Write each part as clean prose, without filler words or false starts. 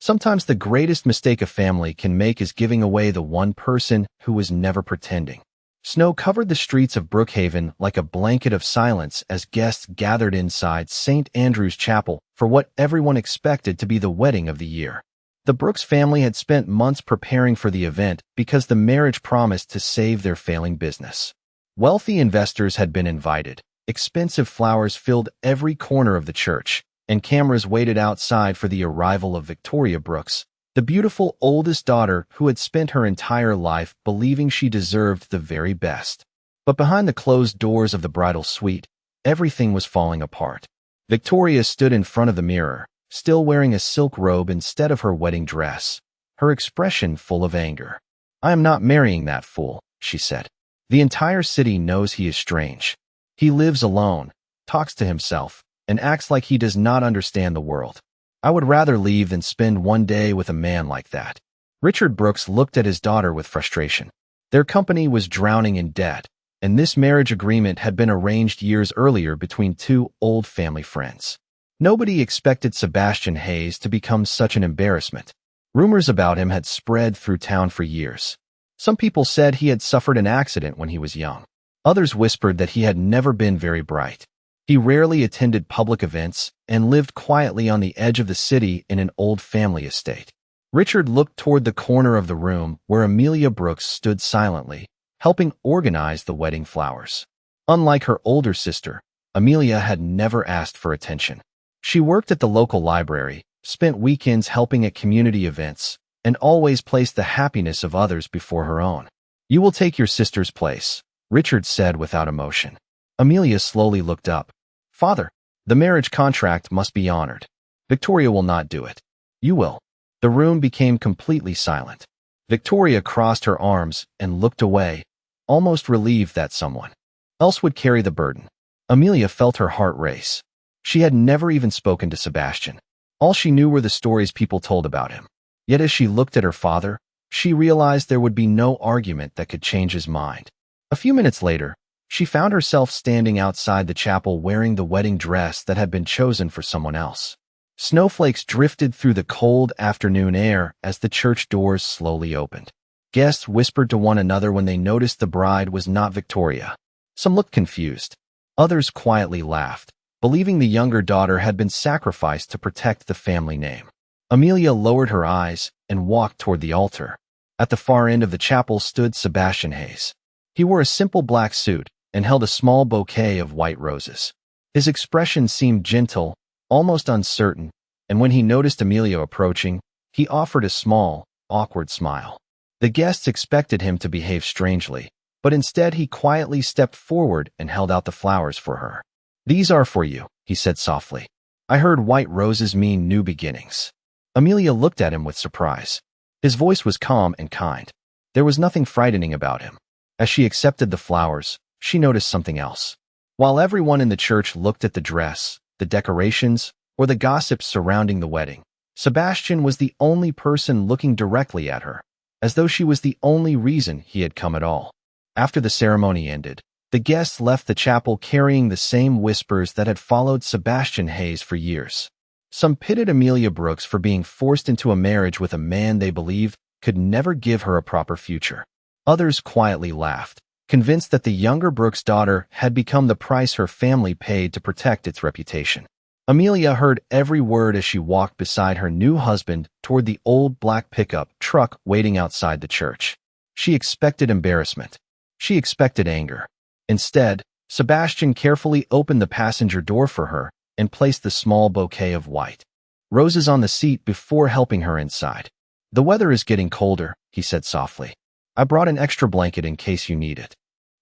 Sometimes the greatest mistake a family can make is giving away the one person who was never pretending. Snow covered the streets of Brookhaven like a blanket of silence as guests gathered inside St. Andrew's Chapel for what everyone expected to be the wedding of the year. The Brooks family had spent months preparing for the event because the marriage promised to save their failing business. Wealthy investors had been invited, expensive flowers filled every corner of the church, and cameras waited outside for the arrival of Victoria Brooks, the beautiful oldest daughter who had spent her entire life believing she deserved the very best. But behind the closed doors of the bridal suite, everything was falling apart. Victoria stood in front of the mirror, still wearing a silk robe instead of her wedding dress, her expression full of anger. "I am not marrying that fool," she said. "The entire city knows he is strange. He lives alone, talks to himself, and acts like he does not understand the world. I would rather leave than spend one day with a man like that." Richard Brooks looked at his daughter with frustration. Their company was drowning in debt, and this marriage agreement had been arranged years earlier between two old family friends. Nobody expected Sebastian Hayes to become such an embarrassment. Rumors about him had spread through town for years. Some people said he had suffered an accident when he was young. Others whispered that he had never been very bright. He rarely attended public events and lived quietly on the edge of the city in an old family estate. Richard looked toward the corner of the room where Amelia Brooks stood silently, helping organize the wedding flowers. Unlike her older sister, Amelia had never asked for attention. She worked at the local library, spent weekends helping at community events, and always placed the happiness of others before her own. "You will take your sister's place," Richard said without emotion. Amelia slowly looked up. "Father, the marriage contract must be honored. Victoria will not do it. You will." The room became completely silent. Victoria crossed her arms and looked away, almost relieved that someone else would carry the burden. Amelia felt her heart race. She had never even spoken to Sebastian. All she knew were the stories people told about him. Yet as she looked at her father, she realized there would be no argument that could change his mind. A few minutes later, she found herself standing outside the chapel wearing the wedding dress that had been chosen for someone else. Snowflakes drifted through the cold afternoon air as the church doors slowly opened. Guests whispered to one another when they noticed the bride was not Victoria. Some looked confused. Others quietly laughed, believing the younger daughter had been sacrificed to protect the family name. Amelia lowered her eyes and walked toward the altar. At the far end of the chapel stood Sebastian Hayes. He wore a simple black suit and held a small bouquet of white roses. His expression seemed gentle, almost uncertain, and when he noticed Amelia approaching, he offered a small, awkward smile. The guests expected him to behave strangely, but instead he quietly stepped forward and held out the flowers for her. "These are for you," he said softly. "I heard white roses mean new beginnings." Amelia looked at him with surprise. His voice was calm and kind. There was nothing frightening about him. As she accepted the flowers, she noticed something else. While everyone in the church looked at the dress, the decorations, or the gossips surrounding the wedding, Sebastian was the only person looking directly at her, as though she was the only reason he had come at all. After the ceremony ended, the guests left the chapel carrying the same whispers that had followed Sebastian Hayes for years. Some pitied Amelia Brooks for being forced into a marriage with a man they believed could never give her a proper future. Others quietly laughed, convinced that the younger Brooks' daughter had become the price her family paid to protect its reputation. Amelia heard every word as she walked beside her new husband toward the old black pickup truck waiting outside the church. She expected embarrassment. She expected anger. Instead, Sebastian carefully opened the passenger door for her and placed the small bouquet of white roses on the seat before helping her inside. "The weather is getting colder," he said softly. "I brought an extra blanket in case you need it."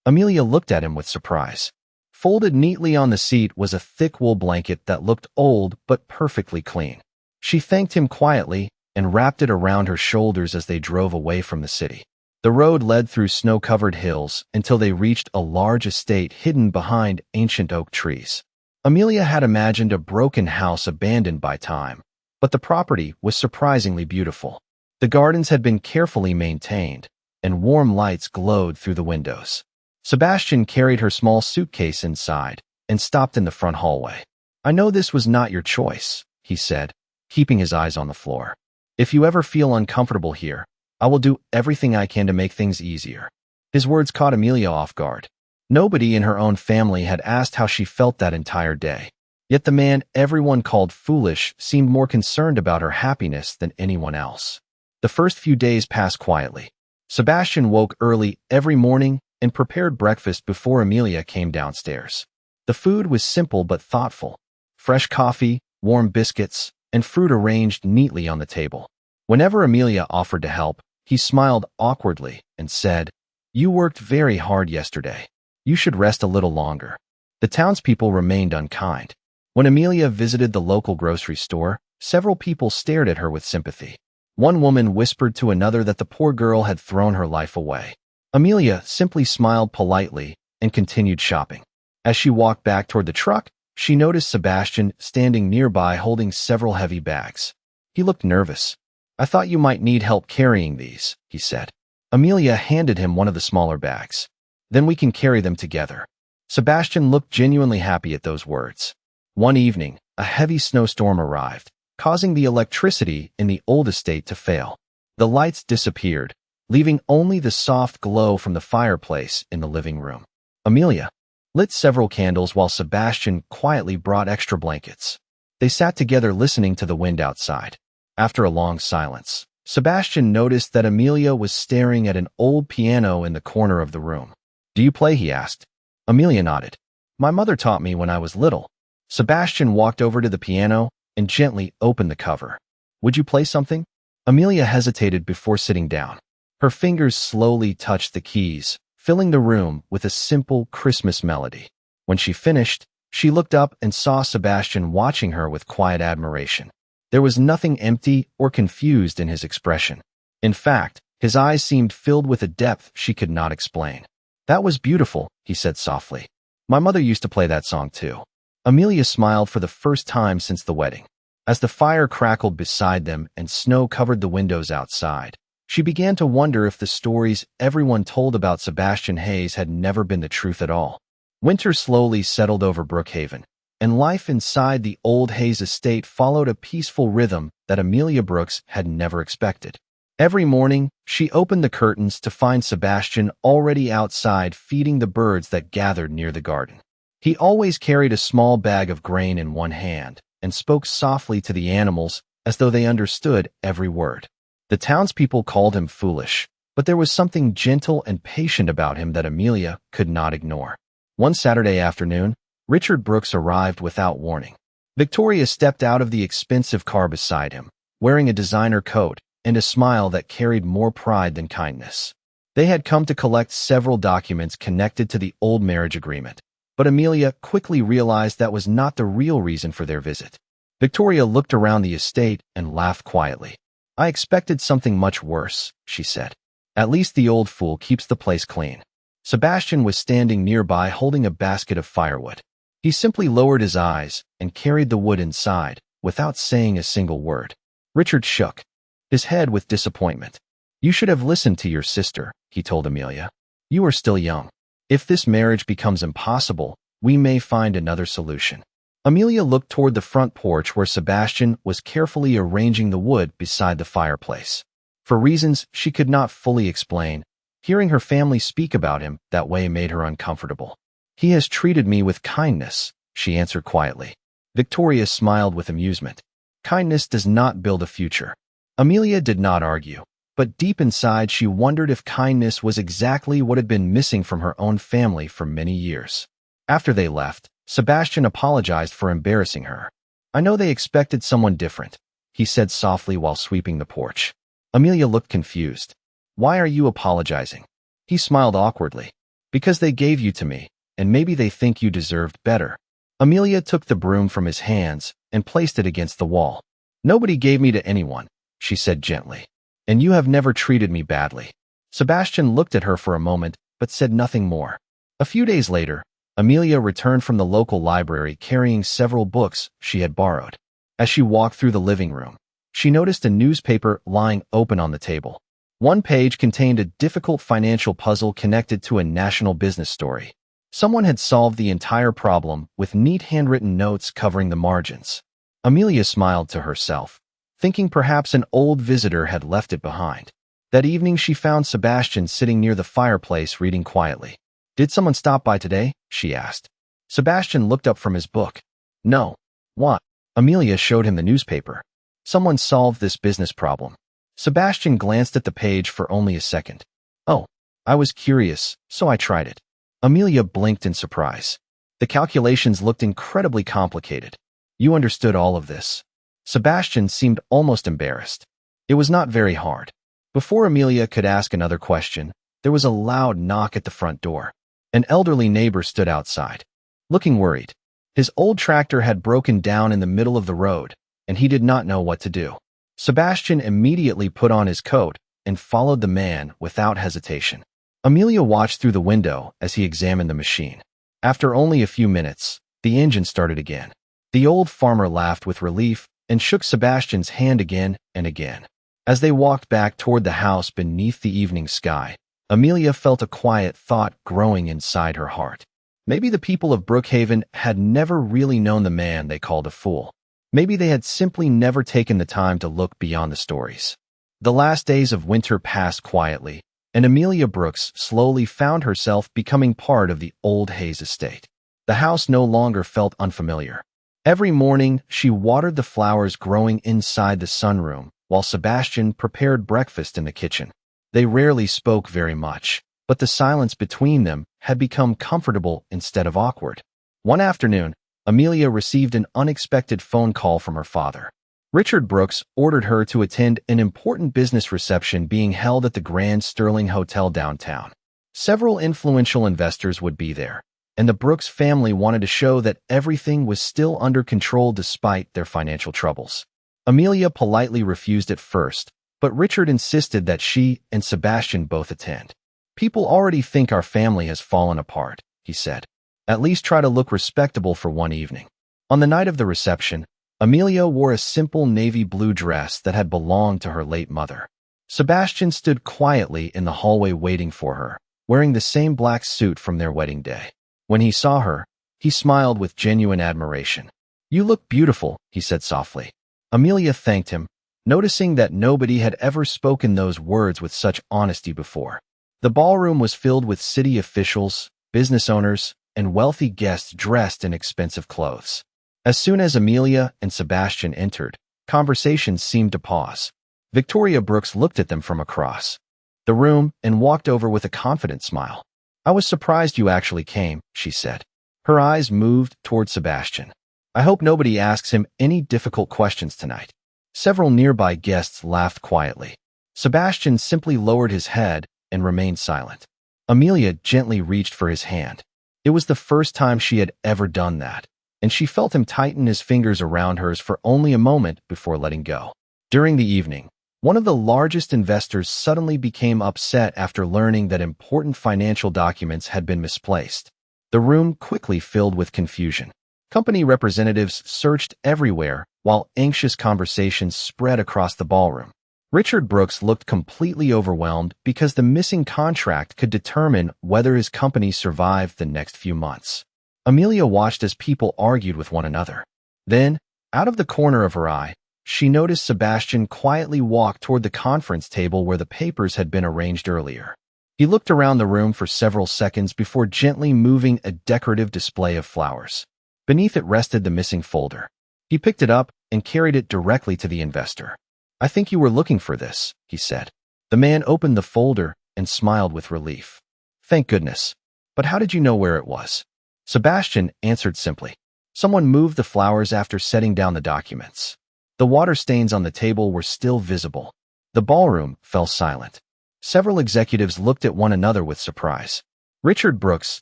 Amelia looked at him with surprise. Folded neatly on the seat was a thick wool blanket that looked old but perfectly clean. She thanked him quietly and wrapped it around her shoulders as they drove away from the city. The road led through snow-covered hills until they reached a large estate hidden behind ancient oak trees. Amelia had imagined a broken house abandoned by time, but the property was surprisingly beautiful. The gardens had been carefully maintained, and warm lights glowed through the windows. Sebastian carried her small suitcase inside and stopped in the front hallway. "I know this was not your choice," he said, keeping his eyes on the floor. If you ever feel uncomfortable here, I will do everything I can to make things easier. His words caught Amelia off guard. Nobody in her own family had asked how she felt that entire day. Yet the man everyone called foolish seemed more concerned about her happiness than anyone else. The first few days passed quietly. Sebastian woke early every morning and prepared breakfast before Amelia came downstairs. The food was simple but thoughtful. Fresh coffee, warm biscuits, and fruit arranged neatly on the table. Whenever Amelia offered to help, he smiled awkwardly and said, "You worked very hard yesterday. You should rest a little longer." The townspeople remained unkind. When Amelia visited the local grocery store, several people stared at her with sympathy. One woman whispered to another that the poor girl had thrown her life away. Amelia simply smiled politely and continued shopping. As she walked back toward the truck, she noticed Sebastian standing nearby holding several heavy bags. He looked nervous. "I thought you might need help carrying these," he said. Amelia handed him one of the smaller bags. "Then we can carry them together." Sebastian looked genuinely happy at those words. One evening, a heavy snowstorm arrived, causing the electricity in the old estate to fail. The lights disappeared, leaving only the soft glow from the fireplace in the living room. Amelia lit several candles while Sebastian quietly brought extra blankets. They sat together listening to the wind outside. After a long silence, Sebastian noticed that Amelia was staring at an old piano in the corner of the room. "Do you play?" he asked. Amelia nodded. "My mother taught me when I was little." Sebastian walked over to the piano and gently opened the cover. "Would you play something?" Amelia hesitated before sitting down. Her fingers slowly touched the keys, filling the room with a simple Christmas melody. When she finished, she looked up and saw Sebastian watching her with quiet admiration. There was nothing empty or confused in his expression. In fact, his eyes seemed filled with a depth she could not explain. "That was beautiful," he said softly. "My mother used to play that song too." Amelia smiled for the first time since the wedding. As the fire crackled beside them and snow covered the windows outside, she began to wonder if the stories everyone told about Sebastian Hayes had never been the truth at all. Winter slowly settled over Brookhaven, and life inside the old Hayes estate followed a peaceful rhythm that Amelia Brooks had never expected. Every morning, she opened the curtains to find Sebastian already outside feeding the birds that gathered near the garden. He always carried a small bag of grain in one hand and spoke softly to the animals as though they understood every word. The townspeople called him foolish, but there was something gentle and patient about him that Amelia could not ignore. One Saturday afternoon, Richard Brooks arrived without warning. Victoria stepped out of the expensive car beside him, wearing a designer coat and a smile that carried more pride than kindness. They had come to collect several documents connected to the old marriage agreement, but Amelia quickly realized that was not the real reason for their visit. Victoria looked around the estate and laughed quietly. "I expected something much worse," she said. "At least the old fool keeps the place clean." Sebastian was standing nearby holding a basket of firewood. He simply lowered his eyes and carried the wood inside, without saying a single word. Richard shook his head with disappointment. "You should have listened to your sister," he told Amelia. "You are still young. If this marriage becomes impossible, we may find another solution." Amelia looked toward the front porch where Sebastian was carefully arranging the wood beside the fireplace. For reasons she could not fully explain, hearing her family speak about him that way made her uncomfortable. "He has treated me with kindness," she answered quietly. Victoria smiled with amusement. "Kindness does not build a future." Amelia did not argue, but deep inside she wondered if kindness was exactly what had been missing from her own family for many years. After they left, Sebastian apologized for embarrassing her. "I know they expected someone different," he said softly while sweeping the porch. Amelia looked confused. "Why are you apologizing?" He smiled awkwardly. "Because they gave you to me, and maybe they think you deserved better." Amelia took the broom from his hands and placed it against the wall. "Nobody gave me to anyone," she said gently. "And you have never treated me badly." Sebastian looked at her for a moment, but said nothing more. A few days later, Amelia returned from the local library carrying several books she had borrowed. As she walked through the living room, she noticed a newspaper lying open on the table. One page contained a difficult financial puzzle connected to a national business story. Someone had solved the entire problem with neat handwritten notes covering the margins. Amelia smiled to herself, thinking perhaps an old visitor had left it behind. That evening she found Sebastian sitting near the fireplace reading quietly. "Did someone stop by today?" she asked. Sebastian looked up from his book. "No." "What?" Amelia showed him the newspaper. "Someone solved this business problem." Sebastian glanced at the page for only a second. "Oh, I was curious, so I tried it." Amelia blinked in surprise. The calculations looked incredibly complicated. "You understood all of this?" Sebastian seemed almost embarrassed. "It was not very hard." Before Amelia could ask another question, there was a loud knock at the front door. An elderly neighbor stood outside, looking worried. His old tractor had broken down in the middle of the road, and he did not know what to do. Sebastian immediately put on his coat and followed the man without hesitation. Amelia watched through the window as he examined the machine. After only a few minutes, the engine started again. The old farmer laughed with relief and shook Sebastian's hand again and again. As they walked back toward the house beneath the evening sky, Amelia felt a quiet thought growing inside her heart. Maybe the people of Brookhaven had never really known the man they called a fool. Maybe they had simply never taken the time to look beyond the stories. The last days of winter passed quietly, and Amelia Brooks slowly found herself becoming part of the old Hayes estate. The house no longer felt unfamiliar. Every morning, she watered the flowers growing inside the sunroom, while Sebastian prepared breakfast in the kitchen. They rarely spoke very much, but the silence between them had become comfortable instead of awkward. One afternoon, Amelia received an unexpected phone call from her father. Richard Brooks ordered her to attend an important business reception being held at the Grand Sterling Hotel downtown. Several influential investors would be there, and the Brooks family wanted to show that everything was still under control despite their financial troubles. Amelia politely refused at first, but Richard insisted that she and Sebastian both attend. "People already think our family has fallen apart," he said. "At least try to look respectable for one evening." On the night of the reception, Amelia wore a simple navy blue dress that had belonged to her late mother. Sebastian stood quietly in the hallway waiting for her, wearing the same black suit from their wedding day. When he saw her, he smiled with genuine admiration. "You look beautiful," he said softly. Amelia thanked him, noticing that nobody had ever spoken those words with such honesty before. The ballroom was filled with city officials, business owners, and wealthy guests dressed in expensive clothes. As soon as Amelia and Sebastian entered, conversation seemed to pause. Victoria Brooks looked at them from across the room and walked over with a confident smile. "I was surprised you actually came," she said. Her eyes moved toward Sebastian. "I hope nobody asks him any difficult questions tonight." Several nearby guests laughed quietly. Sebastian simply lowered his head and remained silent. Amelia gently reached for his hand. It was the first time she had ever done that, and she felt him tighten his fingers around hers for only a moment before letting go. During the evening, one of the largest investors suddenly became upset after learning that important financial documents had been misplaced. The room quickly filled with confusion. Company representatives searched everywhere, while anxious conversations spread across the ballroom. Richard Brooks looked completely overwhelmed because the missing contract could determine whether his company survived the next few months. Amelia watched as people argued with one another. Then, out of the corner of her eye, she noticed Sebastian quietly walk toward the conference table where the papers had been arranged earlier. He looked around the room for several seconds before gently moving a decorative display of flowers. Beneath it rested the missing folder. He picked it up and carried it directly to the investor. "I think you were looking for this," he said. The man opened the folder and smiled with relief. "Thank goodness. But how did you know where it was?" Sebastian answered simply. "Someone moved the flowers after setting down the documents." The water stains on the table were still visible. The ballroom fell silent. Several executives looked at one another with surprise. Richard Brooks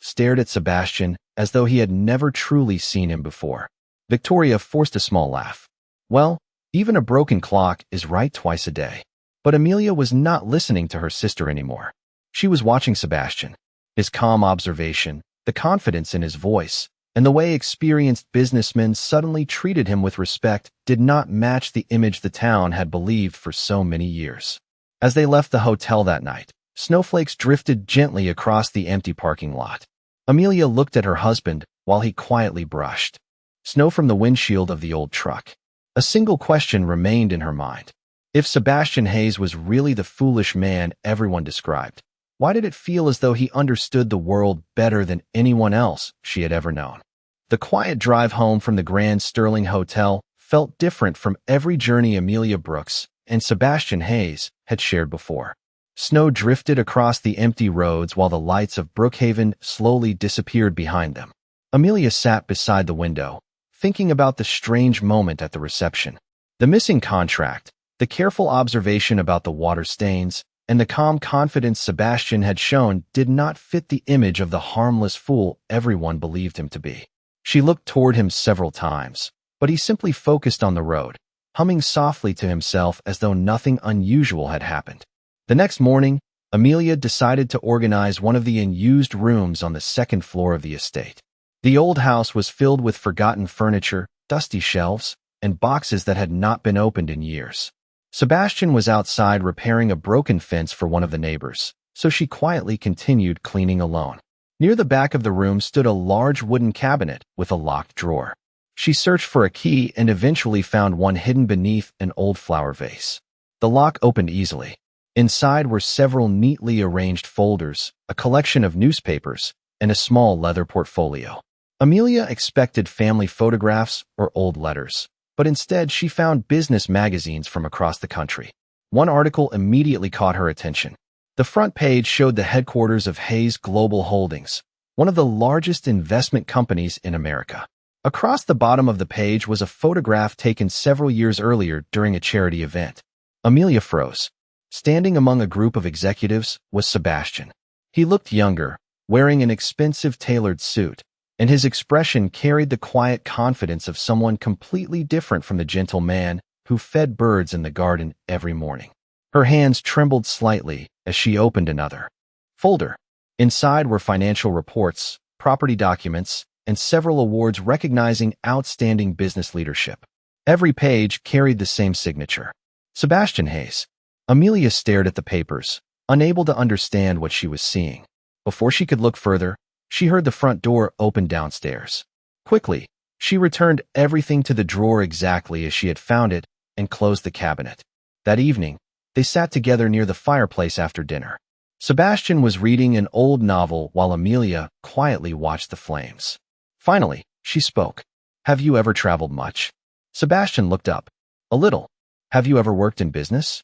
stared at Sebastian as though he had never truly seen him before. Victoria forced a small laugh. "Well, even a broken clock is right twice a day." But Amelia was not listening to her sister anymore. She was watching Sebastian. His calm observation, the confidence in his voice, and the way experienced businessmen suddenly treated him with respect did not match the image the town had believed for so many years. As they left the hotel that night, snowflakes drifted gently across the empty parking lot. Amelia looked at her husband while he quietly brushed snow from the windshield of the old truck. A single question remained in her mind. If Sebastian Hayes was really the foolish man everyone described, why did it feel as though he understood the world better than anyone else she had ever known? The quiet drive home from the Grand Sterling Hotel felt different from every journey Amelia Brooks and Sebastian Hayes had shared before. Snow drifted across the empty roads while the lights of Brookhaven slowly disappeared behind them. Amelia sat beside the window, thinking about the strange moment at the reception. The missing contract, the careful observation about the water stains, and the calm confidence Sebastian had shown did not fit the image of the harmless fool everyone believed him to be. She looked toward him several times, but he simply focused on the road, humming softly to himself as though nothing unusual had happened. The next morning, Amelia decided to organize one of the unused rooms on the second floor of the estate. The old house was filled with forgotten furniture, dusty shelves, and boxes that had not been opened in years. Sebastian was outside repairing a broken fence for one of the neighbors, so she quietly continued cleaning alone. Near the back of the room stood a large wooden cabinet with a locked drawer. She searched for a key and eventually found one hidden beneath an old flower vase. The lock opened easily. Inside were several neatly arranged folders, a collection of newspapers, and a small leather portfolio. Amelia expected family photographs or old letters, but instead she found business magazines from across the country. One article immediately caught her attention. The front page showed the headquarters of Hayes Global Holdings, one of the largest investment companies in America. Across the bottom of the page was a photograph taken several years earlier during a charity event. Amelia froze. Standing among a group of executives was Sebastian. He looked younger, wearing an expensive tailored suit, and his expression carried the quiet confidence of someone completely different from the gentle man who fed birds in the garden every morning. Her hands trembled slightly as she opened another folder. Inside were financial reports, property documents, and several awards recognizing outstanding business leadership. Every page carried the same signature: Sebastian Hayes. Amelia stared at the papers, unable to understand what she was seeing. Before she could look further, she heard the front door open downstairs. Quickly, she returned everything to the drawer exactly as she had found it and closed the cabinet. That evening, they sat together near the fireplace after dinner. Sebastian was reading an old novel while Amelia quietly watched the flames. Finally, she spoke. "Have you ever traveled much?" Sebastian looked up. "A little. Have you ever worked in business?"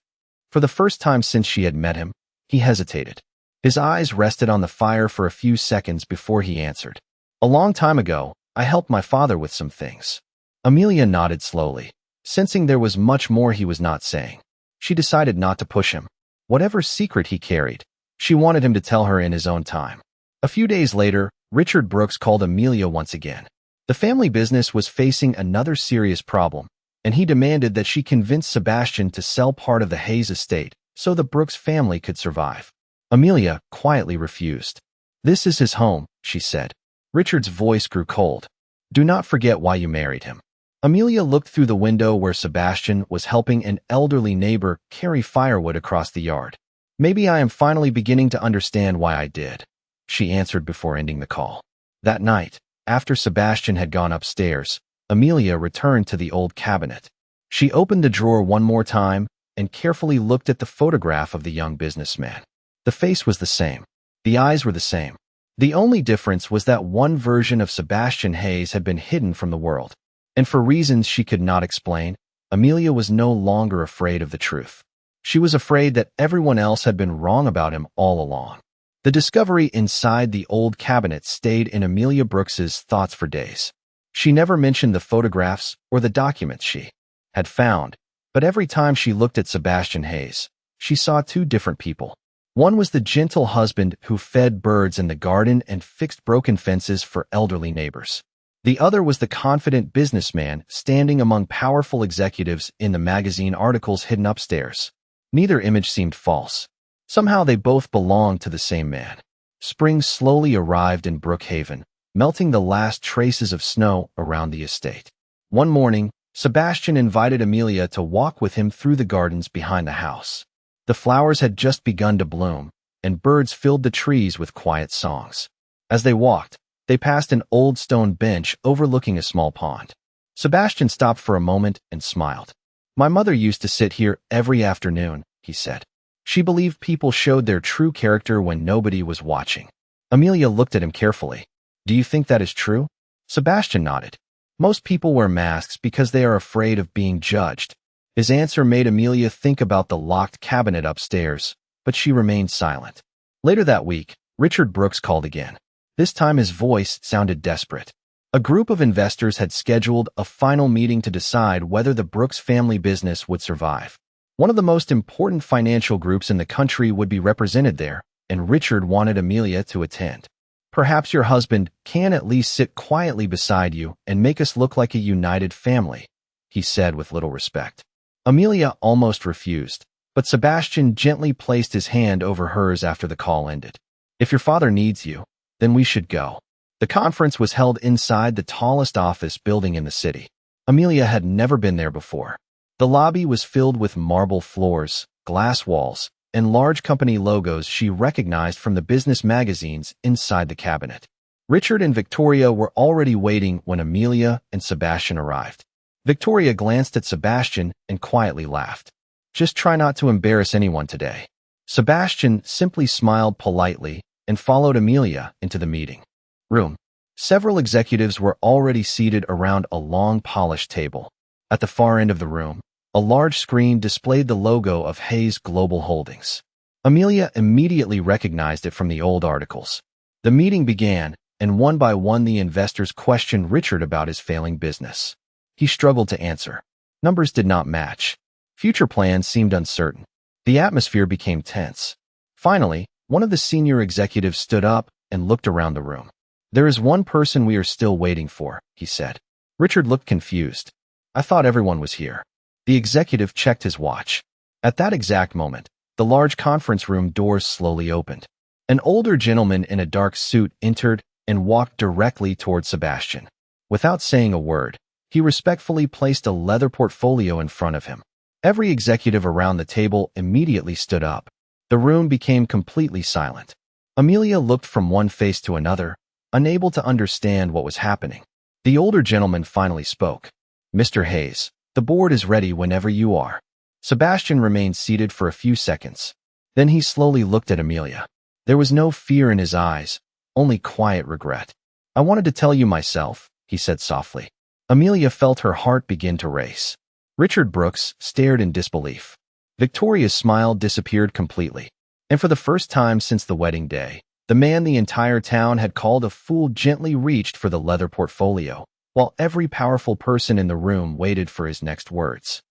For the first time since she had met him, he hesitated. His eyes rested on the fire for a few seconds before he answered. "A long time ago, I helped my father with some things." Amelia nodded slowly, sensing there was much more he was not saying. She decided not to push him. Whatever secret he carried, she wanted him to tell her in his own time. A few days later, Richard Brooks called Amelia once again. The family business was facing another serious problem, and he demanded that she convince Sebastian to sell part of the Hayes estate so the Brooks family could survive. Amelia quietly refused. "This is his home," she said. Richard's voice grew cold. "Do not forget why you married him." Amelia looked through the window where Sebastian was helping an elderly neighbor carry firewood across the yard. "Maybe I am finally beginning to understand why I did," she answered before ending the call. That night, after Sebastian had gone upstairs, Amelia returned to the old cabinet. She opened the drawer one more time and carefully looked at the photograph of the young businessman. The face was the same. The eyes were the same. The only difference was that one version of Sebastian Hayes had been hidden from the world. And for reasons she could not explain, Amelia was no longer afraid of the truth. She was afraid that everyone else had been wrong about him all along. The discovery inside the old cabinet stayed in Amelia Brooks's thoughts for days. She never mentioned the photographs or the documents she had found, but every time she looked at Sebastian Hayes, she saw two different people. One was the gentle husband who fed birds in the garden and fixed broken fences for elderly neighbors. The other was the confident businessman standing among powerful executives in the magazine articles hidden upstairs. Neither image seemed false. Somehow they both belonged to the same man. Spring slowly arrived in Brookhaven, melting the last traces of snow around the estate. One morning, Sebastian invited Amelia to walk with him through the gardens behind the house. The flowers had just begun to bloom, and birds filled the trees with quiet songs. As they walked, they passed an old stone bench overlooking a small pond. Sebastian stopped for a moment and smiled. My mother used to sit here every afternoon, he said. She believed people showed their true character when nobody was watching. Amelia looked at him carefully. Do you think that is true? Sebastian nodded. Most people wear masks because they are afraid of being judged. His answer made Amelia think about the locked cabinet upstairs, but she remained silent. Later that week, Richard Brooks called again. This time his voice sounded desperate. A group of investors had scheduled a final meeting to decide whether the Brooks family business would survive. One of the most important financial groups in the country would be represented there, and Richard wanted Amelia to attend. Perhaps your husband can at least sit quietly beside you and make us look like a united family, he said with little respect. Amelia almost refused, but Sebastian gently placed his hand over hers after the call ended. If your father needs you, then we should go. The conference was held inside the tallest office building in the city. Amelia had never been there before. The lobby was filled with marble floors, glass walls, and large company logos she recognized from the business magazines inside the cabinet. Richard and Victoria were already waiting when Amelia and Sebastian arrived. Victoria glanced at Sebastian and quietly laughed. Just try not to embarrass anyone today. Sebastian simply smiled politely and followed Amelia into the meeting room. Several executives were already seated around a long polished table. At the far end of the room, a large screen displayed the logo of Hayes Global Holdings. Amelia immediately recognized it from the old articles. The meeting began, and one by one the investors questioned Richard about his failing business. He struggled to answer. Numbers did not match. Future plans seemed uncertain. The atmosphere became tense. Finally, one of the senior executives stood up and looked around the room. There is one person we are still waiting for, he said. Richard looked confused. I thought everyone was here. The executive checked his watch. At that exact moment, the large conference room doors slowly opened. An older gentleman in a dark suit entered and walked directly toward Sebastian. Without saying a word, he respectfully placed a leather portfolio in front of him. Every executive around the table immediately stood up. The room became completely silent. Amelia looked from one face to another, unable to understand what was happening. The older gentleman finally spoke. Mr. Hayes, the board is ready whenever you are. Sebastian remained seated for a few seconds. Then he slowly looked at Amelia. There was no fear in his eyes, only quiet regret. I wanted to tell you myself, he said softly. Amelia felt her heart begin to race. Richard Brooks stared in disbelief. Victoria's smile disappeared completely. And for the first time since the wedding day, the man the entire town had called a fool gently reached for the leather portfolio, while every powerful person in the room waited for his next words.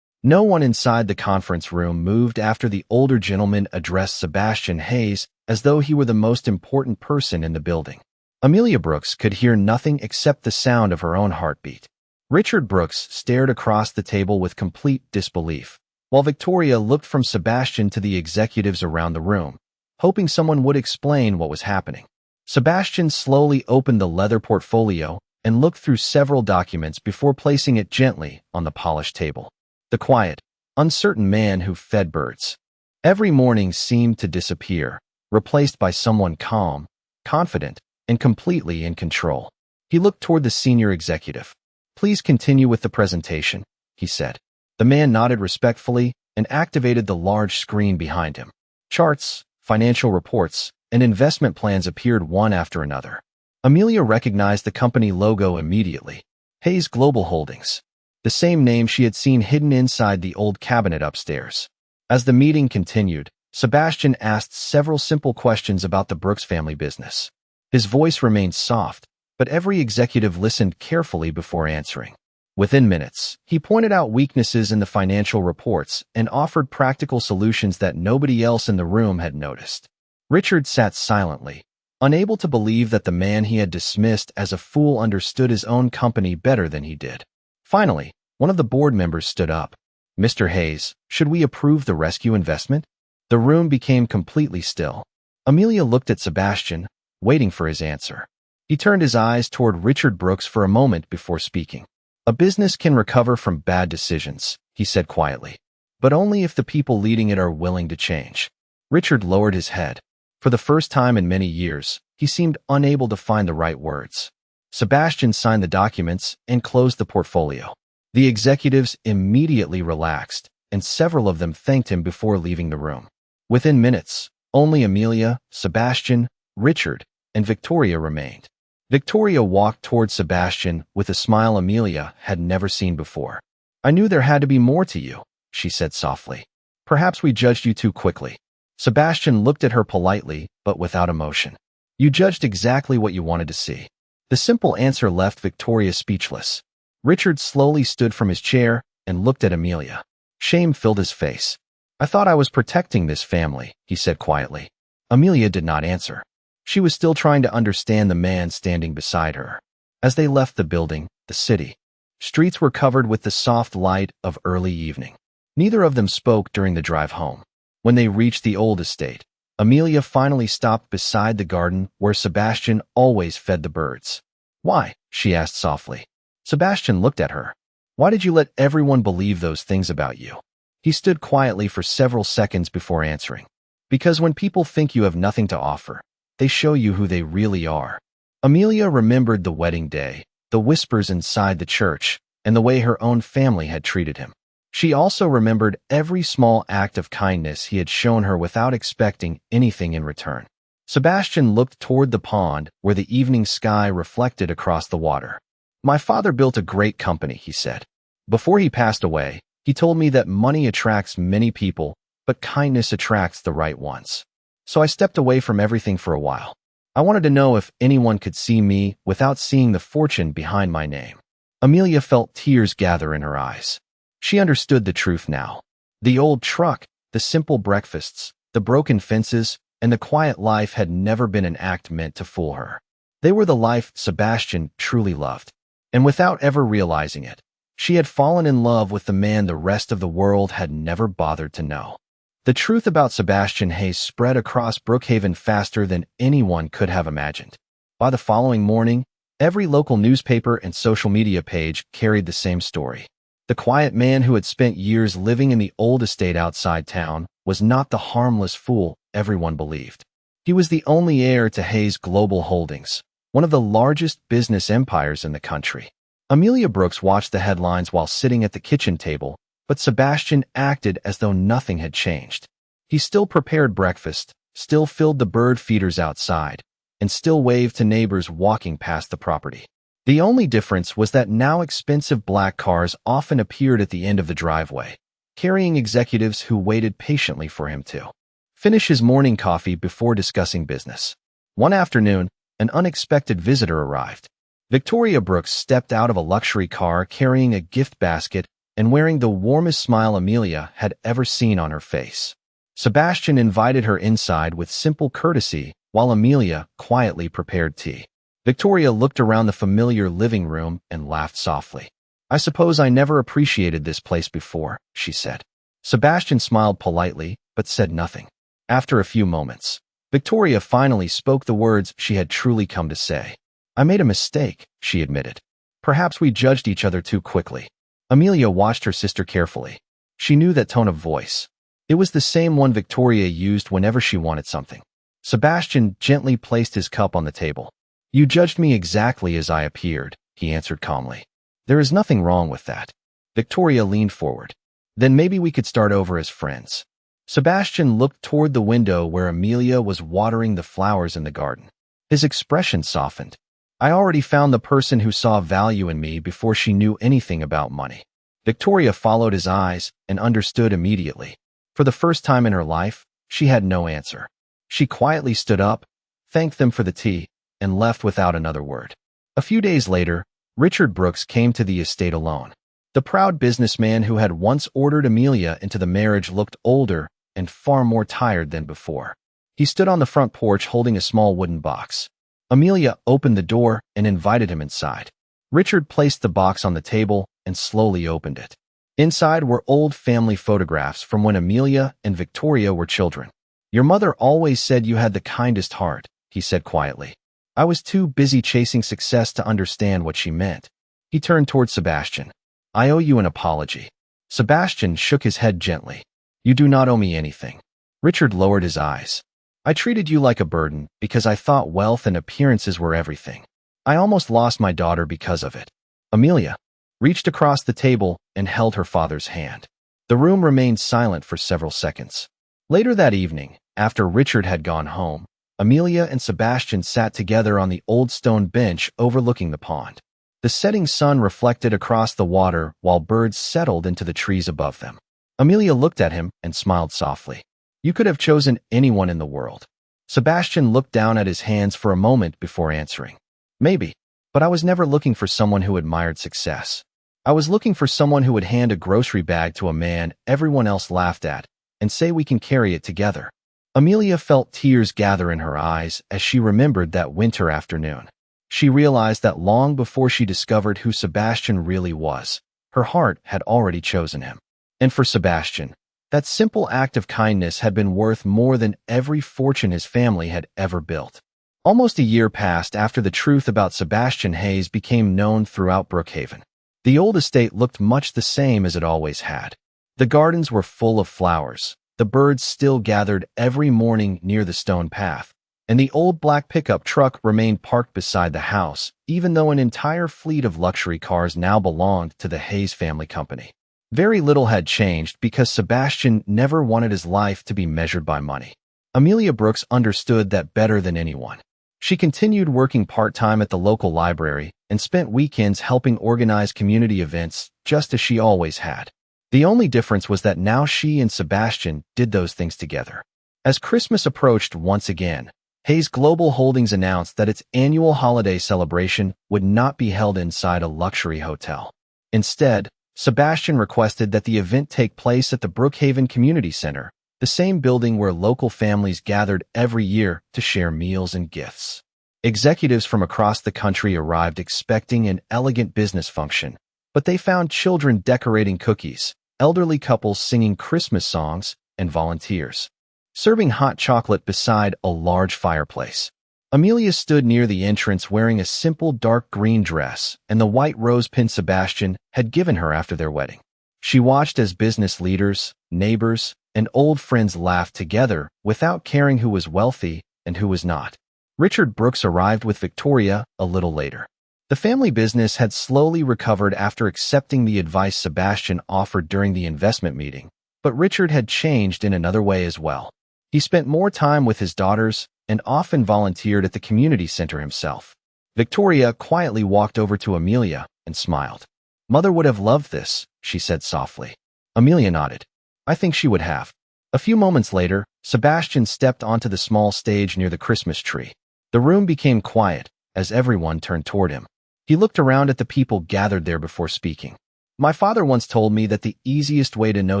No one inside the conference room moved after the older gentleman addressed Sebastian Hayes as though he were the most important person in the building. Amelia Brooks could hear nothing except the sound of her own heartbeat. Richard Brooks stared across the table with complete disbelief, while Victoria looked from Sebastian to the executives around the room, hoping someone would explain what was happening. Sebastian slowly opened the leather portfolio and looked through several documents before placing it gently on the polished table. The quiet, uncertain man who fed birds. Every morning seemed to disappear, replaced by someone calm, confident, and completely in control. He looked toward the senior executive. Please continue with the presentation, he said. The man nodded respectfully and activated the large screen behind him. Charts, financial reports, and investment plans appeared one after another. Amelia recognized the company logo immediately. Hayes Global Holdings. The same name she had seen hidden inside the old cabinet upstairs. As the meeting continued, Sebastian asked several simple questions about the Brooks family business. His voice remained soft, but every executive listened carefully before answering. Within minutes, he pointed out weaknesses in the financial reports and offered practical solutions that nobody else in the room had noticed. Richard sat silently, unable to believe that the man he had dismissed as a fool understood his own company better than he did. Finally, one of the board members stood up. Mr. Hayes, should we approve the rescue investment? The room became completely still. Amelia looked at Sebastian, waiting for his answer. He turned his eyes toward Richard Brooks for a moment before speaking. A business can recover from bad decisions, he said quietly, but only if the people leading it are willing to change. Richard lowered his head. For the first time in many years, he seemed unable to find the right words. Sebastian signed the documents and closed the portfolio. The executives immediately relaxed, and several of them thanked him before leaving the room. Within minutes, only Amelia, Sebastian, Richard, and Victoria remained. Victoria walked toward Sebastian with a smile Amelia had never seen before. "I knew there had to be more to you," she said softly. "Perhaps we judged you too quickly." Sebastian looked at her politely, but without emotion. "You judged exactly what you wanted to see." The simple answer left Victoria speechless. Richard slowly stood from his chair and looked at Amelia. Shame filled his face. "I thought I was protecting this family," he said quietly. Amelia did not answer. She was still trying to understand the man standing beside her. As they left the building, the city streets were covered with the soft light of early evening. Neither of them spoke during the drive home. When they reached the old estate, Amelia finally stopped beside the garden where Sebastian always fed the birds. "Why?" she asked softly. Sebastian looked at her. "Why did you let everyone believe those things about you?" He stood quietly for several seconds before answering. "Because when people think you have nothing to offer, they show you who they really are." Amelia remembered the wedding day, the whispers inside the church, and the way her own family had treated him. She also remembered every small act of kindness he had shown her without expecting anything in return. Sebastian looked toward the pond where the evening sky reflected across the water. "My father built a great company," he said. "Before he passed away, he told me that money attracts many people, but kindness attracts the right ones. So I stepped away from everything for a while. I wanted to know if anyone could see me without seeing the fortune behind my name." Amelia felt tears gather in her eyes. She understood the truth now. The old truck, the simple breakfasts, the broken fences, and the quiet life had never been an act meant to fool her. They were the life Sebastian truly loved. And without ever realizing it, she had fallen in love with the man the rest of the world had never bothered to know. The truth about Sebastian Hayes spread across Brookhaven faster than anyone could have imagined. By the following morning, every local newspaper and social media page carried the same story. The quiet man who had spent years living in the old estate outside town was not the harmless fool everyone believed. He was the only heir to Hayes Global Holdings, one of the largest business empires in the country. Amelia Brooks watched the headlines while sitting at the kitchen table, but Sebastian acted as though nothing had changed. He still prepared breakfast, still filled the bird feeders outside, and still waved to neighbors walking past the property. The only difference was that now expensive black cars often appeared at the end of the driveway, carrying executives who waited patiently for him to finish his morning coffee before discussing business. One afternoon, an unexpected visitor arrived. Victoria Brooks stepped out of a luxury car carrying a gift basket and wearing the warmest smile Amelia had ever seen on her face. Sebastian invited her inside with simple courtesy while Amelia quietly prepared tea. Victoria looked around the familiar living room and laughed softly. "I suppose I never appreciated this place before," she said. Sebastian smiled politely, but said nothing. After a few moments, Victoria finally spoke the words she had truly come to say. "I made a mistake," she admitted. "Perhaps we judged each other too quickly." Amelia watched her sister carefully. She knew that tone of voice. It was the same one Victoria used whenever she wanted something. Sebastian gently placed his cup on the table. "You judged me exactly as I appeared," he answered calmly. "There is nothing wrong with that." Victoria leaned forward. "Then maybe we could start over as friends." Sebastian looked toward the window where Amelia was watering the flowers in the garden. His expression softened. "I already found the person who saw value in me before she knew anything about money." Victoria followed his eyes and understood immediately. For the first time in her life, she had no answer. She quietly stood up, thanked them for the tea, and left without another word. A few days later, Richard Brooks came to the estate alone. The proud businessman who had once ordered Amelia into the marriage looked older and far more tired than before. He stood on the front porch holding a small wooden box. Amelia opened the door and invited him inside. Richard placed the box on the table and slowly opened it. Inside were old family photographs from when Amelia and Victoria were children. "Your mother always said you had the kindest heart," he said quietly. "I was too busy chasing success to understand what she meant." He turned toward Sebastian. "I owe you an apology." Sebastian shook his head gently. "You do not owe me anything." Richard lowered his eyes. "I treated you like a burden because I thought wealth and appearances were everything. I almost lost my daughter because of it. Amelia reached across the table and held her father's hand. The room remained silent for several seconds. Later that evening, after Richard had gone home, Amelia and Sebastian sat together on the old stone bench overlooking the pond. The setting sun reflected across the water while birds settled into the trees above them. Amelia looked at him and smiled softly. You could have chosen anyone in the world. Sebastian looked down at his hands for a moment before answering. Maybe, but I was never looking for someone who admired success. I was looking for someone who would hand a grocery bag to a man everyone else laughed at and say we can carry it together. Amelia felt tears gather in her eyes as she remembered that winter afternoon. She realized that long before she discovered who Sebastian really was, her heart had already chosen him. And for Sebastian, that simple act of kindness had been worth more than every fortune his family had ever built. Almost a year passed after the truth about Sebastian Hayes became known throughout Brookhaven. The old estate looked much the same as it always had. The gardens were full of flowers, the birds still gathered every morning near the stone path, and the old black pickup truck remained parked beside the house, even though an entire fleet of luxury cars now belonged to the Hayes family company. Very little had changed because Sebastian never wanted his life to be measured by money. Amelia Brooks understood that better than anyone. She continued working part-time at the local library and spent weekends helping organize community events just as she always had. The only difference was that now she and Sebastian did those things together. As Christmas approached once again, Hayes Global Holdings announced that its annual holiday celebration would not be held inside a luxury hotel. Instead, Sebastian requested that the event take place at the Brookhaven Community Center, the same building where local families gathered every year to share meals and gifts. Executives from across the country arrived expecting an elegant business function, but they found children decorating cookies, elderly couples singing Christmas songs, and volunteers serving hot chocolate beside a large fireplace. Amelia stood near the entrance wearing a simple dark green dress and the white rose pin Sebastian had given her after their wedding. She watched as business leaders, neighbors, and old friends laughed together without caring who was wealthy and who was not. Richard Brooks arrived with Victoria a little later. The family business had slowly recovered after accepting the advice Sebastian offered during the investment meeting, but Richard had changed in another way as well. He spent more time with his daughters and often volunteered at the community center himself. Victoria quietly walked over to Amelia and smiled. Mother would have loved this, she said softly. Amelia nodded. I think she would have. A few moments later, Sebastian stepped onto the small stage near the Christmas tree. The room became quiet as everyone turned toward him. He looked around at the people gathered there before speaking. My father once told me that the easiest way to know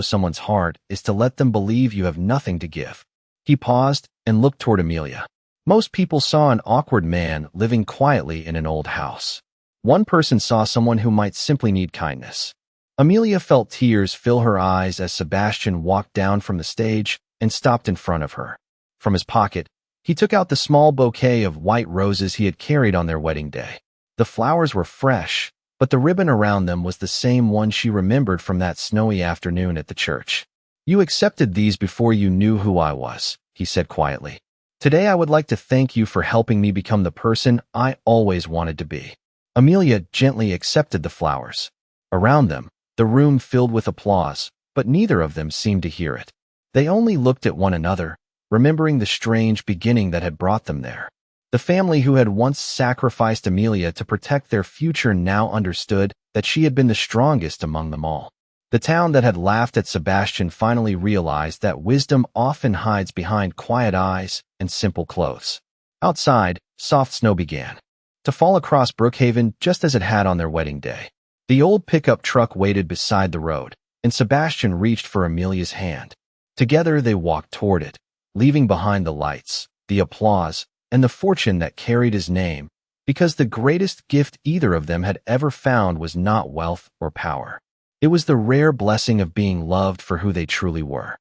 someone's heart is to let them believe you have nothing to give. He paused and looked toward Amelia. Most people saw an awkward man living quietly in an old house. One person saw someone who might simply need kindness. Amelia felt tears fill her eyes as Sebastian walked down from the stage and stopped in front of her. From his pocket, he took out the small bouquet of white roses he had carried on their wedding day. The flowers were fresh, but the ribbon around them was the same one she remembered from that snowy afternoon at the church. You accepted these before you knew who I was, he said quietly. Today I would like to thank you for helping me become the person I always wanted to be. Amelia gently accepted the flowers. Around them, the room filled with applause, but neither of them seemed to hear it. They only looked at one another, remembering the strange beginning that had brought them there. The family who had once sacrificed Amelia to protect their future now understood that she had been the strongest among them all. The town that had laughed at Sebastian finally realized that wisdom often hides behind quiet eyes and simple clothes. Outside, soft snow began to fall across Brookhaven just as it had on their wedding day. The old pickup truck waited beside the road, and Sebastian reached for Amelia's hand. Together they walked toward it, leaving behind the lights, the applause, and the fortune that carried his name, because the greatest gift either of them had ever found was not wealth or power. It was the rare blessing of being loved for who they truly were.